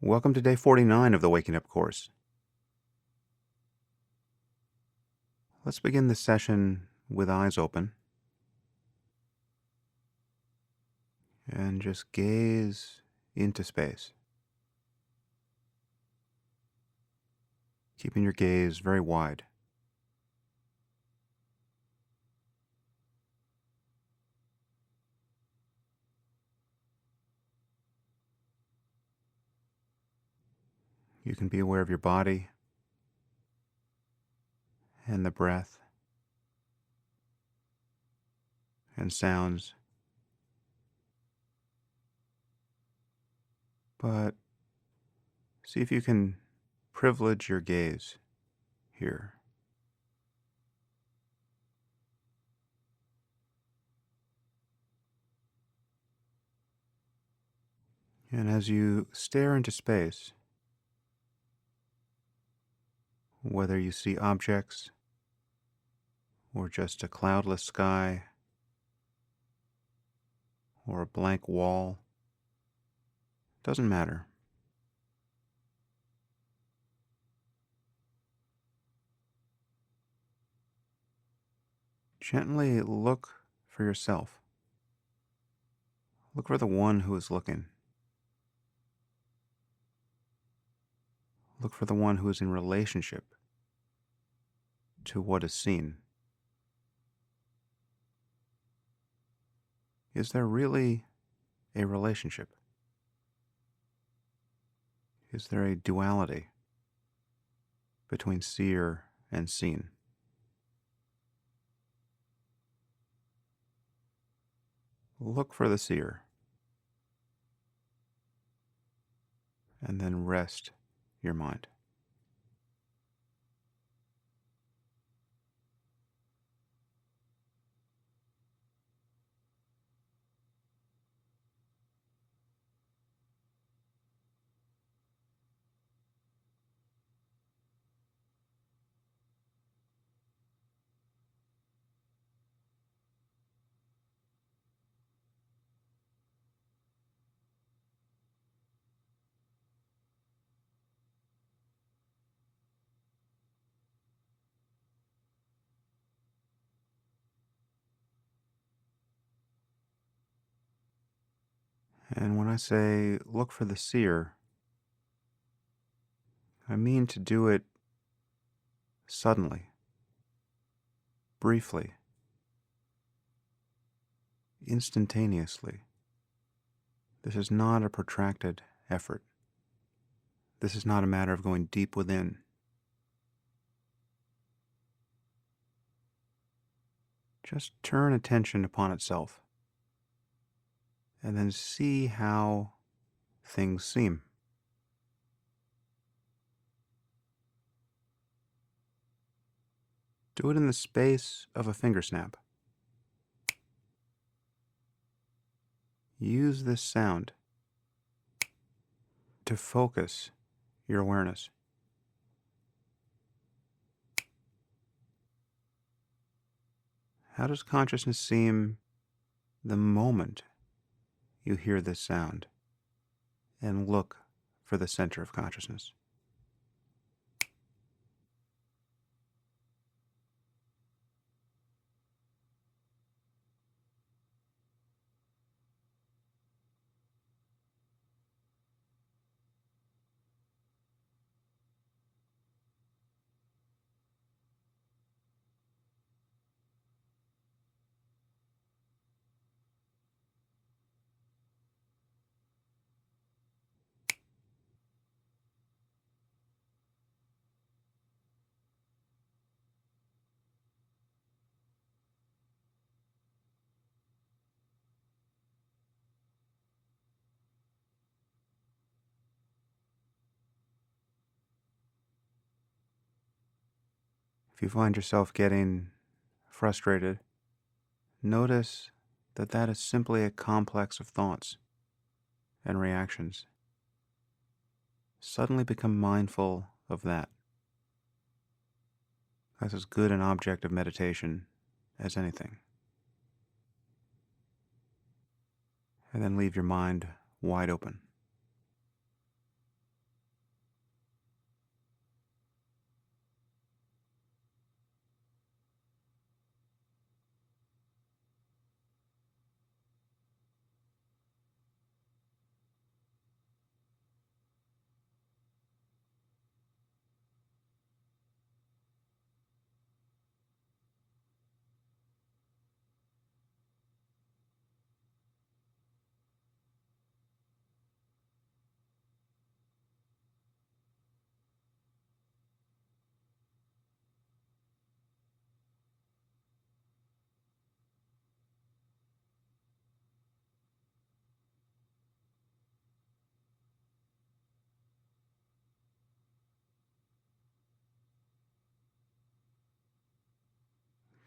Welcome to day 49 of the Waking Up course. Let's begin this session with eyes open and just gaze into space, keeping your gaze very wide. You can be aware of your body and the breath and sounds, but see if you can privilege your gaze here. And as you stare into space, whether you see objects or just a cloudless sky or a blank wall, doesn't matter. Gently look for yourself. Look for the one who is looking. Look for the one who is in relationship to what is seen. Is there really a relationship? Is there a duality between seer and seen? Look for the seer, and then rest your mind. And when I say look for the seer, I mean to do it suddenly, briefly, instantaneously. This is not a protracted effort. This is not a matter of going deep within. Just turn attention upon itself, and then see how things seem. Do it in the space of a finger snap. Use this sound to focus your awareness. How does consciousness seem the moment you hear this sound and look for the center of consciousness? If you find yourself getting frustrated, notice that that is simply a complex of thoughts and reactions. Suddenly become mindful of that. That's as good an object of meditation as anything. And then leave your mind wide open.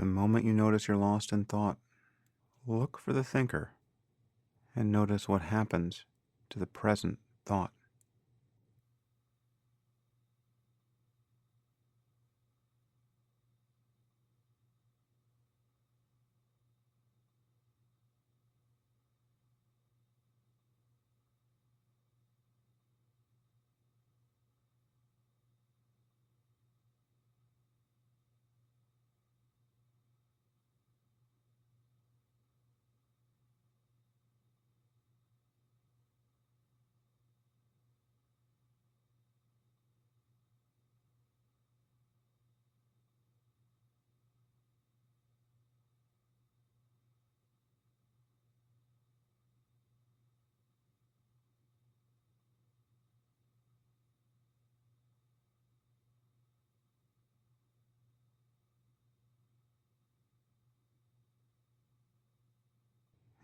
The moment you notice you're lost in thought, look for the thinker and notice what happens to the present thought.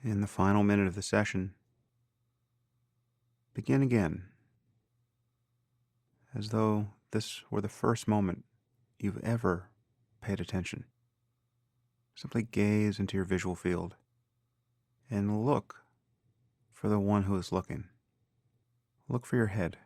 In the final minute of the session, begin again, as though this were the first moment you've ever paid attention. Simply gaze into your visual field and look for the one who is looking. Look for your head.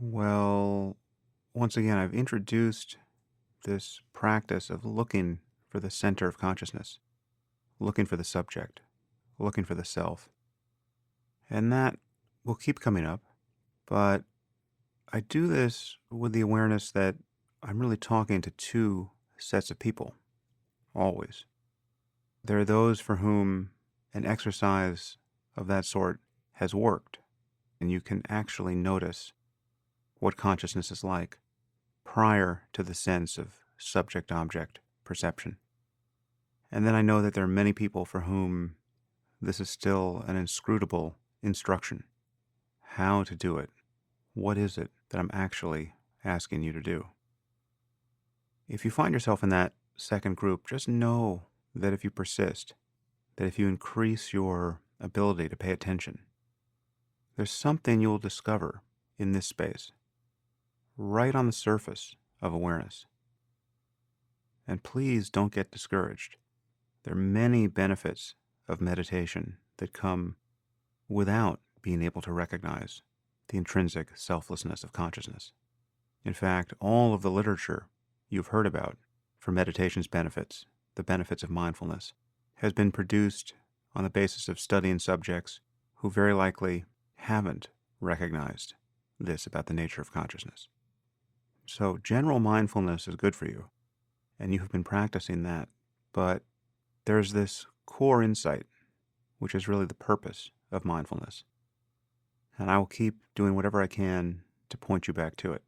Well, once again, I've introduced this practice of looking for the center of consciousness, looking for the subject, looking for the self. And that will keep coming up, but I do this with the awareness that I'm really talking to two sets of people, always. There are those for whom an exercise of that sort has worked, and you can actually notice what consciousness is like prior to the sense of subject-object perception. And then I know that there are many people for whom this is still an inscrutable instruction. How to do it. What is it that I'm actually asking you to do? If you find yourself in that second group, just know that if you persist, that if you increase your ability to pay attention, there's something you'll discover in this space, right on the surface of awareness. And please don't get discouraged. There are many benefits of meditation that come without being able to recognize the intrinsic selflessness of consciousness. In fact, all of the literature you've heard about for meditation's benefits, the benefits of mindfulness, has been produced on the basis of studying subjects who very likely haven't recognized this about the nature of consciousness. So general mindfulness is good for you, and you have been practicing that, but there's this core insight, which is really the purpose of mindfulness. And I will keep doing whatever I can to point you back to it.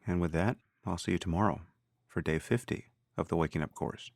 And with that, I'll see you tomorrow for day 50 of the Waking Up course.